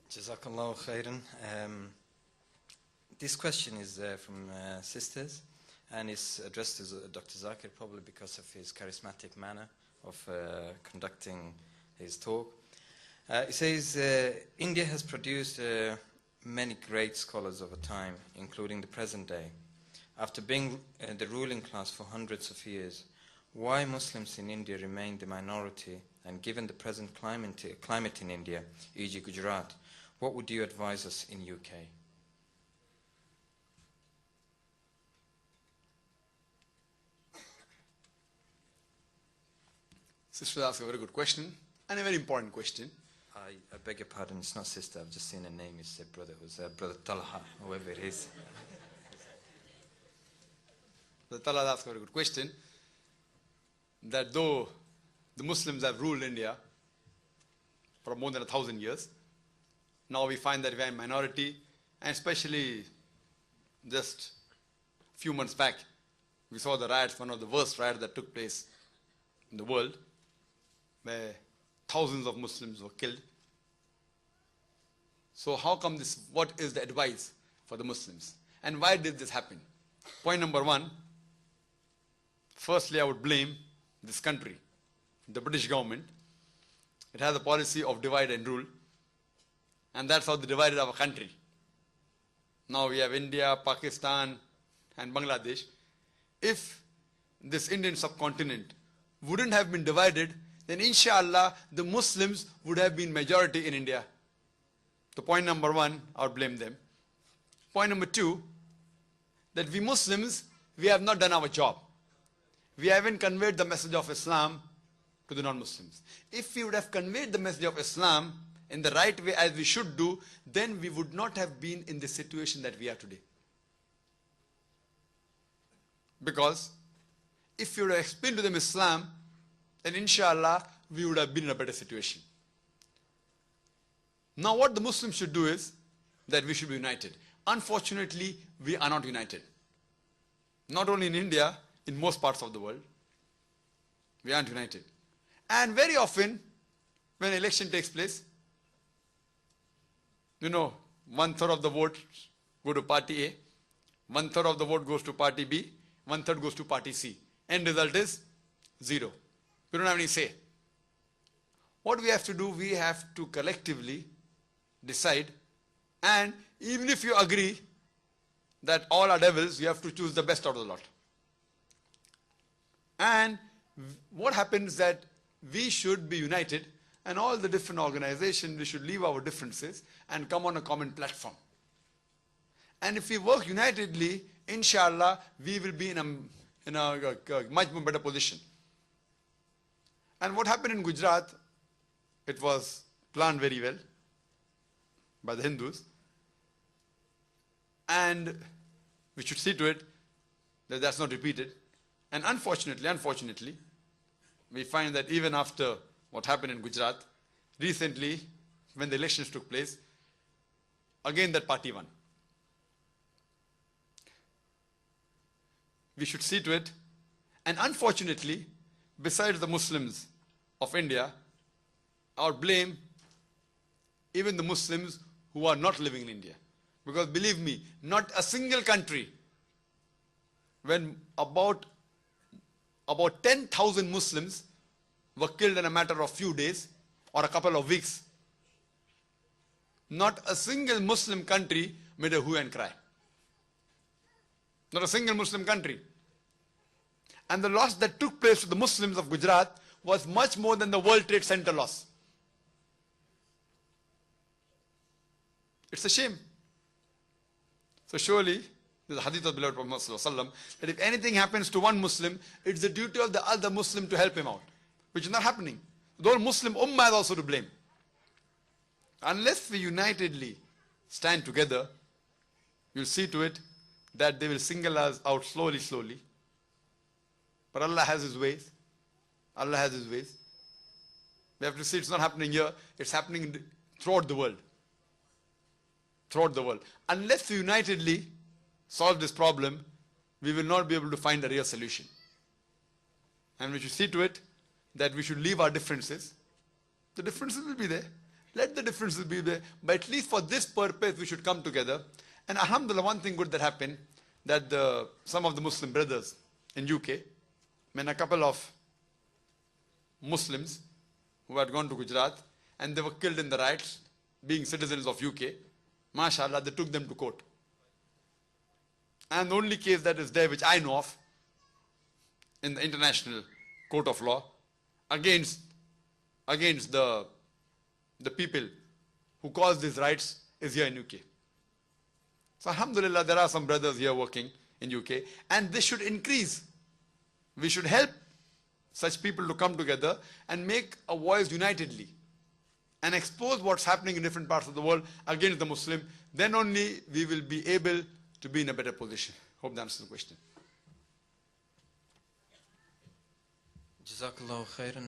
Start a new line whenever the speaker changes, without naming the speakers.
Jazakallahu khairan. This question is from sisters, and it's addressed to Dr. Zakir, probably because of his charismatic manner of conducting his talk. It says, India has produced many great scholars over time, including the present day. After being the ruling class for hundreds of years, why Muslims in India remain the minority, and given the present climate in India, e.g. Gujarat, what would you advise us in UK?
Sister asked a very good question and a very important question.
I beg your pardon, it's not sister, I've just seen a name, it's a brother, it was Brother Talha, whoever it is.
The Talha asked a very good question, that though the Muslims have ruled India for more than 1,000 years, now we find that we are a minority, and especially just a few months back, we saw the riots, one of the worst riots that took place in the world, where thousands of Muslims were killed. So how come this, what is the advice for the Muslims? And why did this happen? Point number one, firstly I would blame this country, the British government. It has a policy of divide and rule, and that's how they divided our country. Now we have India, Pakistan and Bangladesh. If this Indian subcontinent wouldn't have been divided, then inshallah the Muslims would have been majority in India. So point number one, I would blame them. Point number two, that we Muslims, we have not done our job. We haven't conveyed the message of Islam to the non-Muslims. If we would have conveyed the message of Islam in the right way as we should do, then we would not have been in the situation that we are today. Because if you would have explained to them Islam, then inshallah we would have been in a better situation. Now what the Muslims should do is that we should be united. Unfortunately, we are not united. Not only in India, in most parts of the world, we aren't united. And very often, when an election takes place, you know, 1/3 of the votes go to party A, 1/3 of the vote goes to party B, 1/3 goes to party C. End result is 0. We don't have any say. What we have to do, we have to collectively decide, and even if you agree that all are devils, you have to choose the best out of the lot. And what happens that we should be united, and all the different organizations, we should leave our differences and come on a common platform. And if we work unitedly, inshallah, we will be in a much more better position. And what happened in Gujarat, it was planned very well by the Hindus. And we should see to it that that's not repeated. And unfortunately, we find that even after what happened in Gujarat, recently, when the elections took place, again that party won. We should see to it. And unfortunately, besides the Muslims of India, I would blame even the Muslims who are not living in India. Because believe me, not a single country, when about 10,000 Muslims were killed in a matter of few days or a couple of weeks, not a single Muslim country made a hue and cry. Not a single Muslim country. And the loss that took place to the Muslims of Gujarat was much more than the World Trade Center loss. It's a shame. So surely, there's a hadith of the beloved Prophet ﷺ, that if anything happens to one Muslim, it's the duty of the other Muslim to help him out, which is not happening. The whole Muslim Ummah is also to blame. Unless we unitedly stand together, you'll see to it that they will single us out slowly. But Allah has His ways. Allah has His ways. We have to see it's not happening here, it's happening throughout the world. Throughout the world. Unless we unitedly solve this problem, we will not be able to find a real solution. And we should see to it that we should leave our differences. The differences will be there. Let the differences be there. But at least for this purpose, we should come together. And alhamdulillah, one thing good that happened, that some of the Muslim brothers in UK, a couple of Muslims who had gone to Gujarat, and they were killed in the riots, being citizens of UK, mashallah, they took them to court. And the only case that is there, which I know of, in the International Court of Law, against the people who caused these riots, is here in UK. So alhamdulillah, there are some brothers here working in UK, and this should increase. We should help such people to come together and make a voice unitedly and expose what's happening in different parts of the world against the Muslim. Then only we will be able to be in a better position. Hope that answers the question.
Jazakallahu khairan.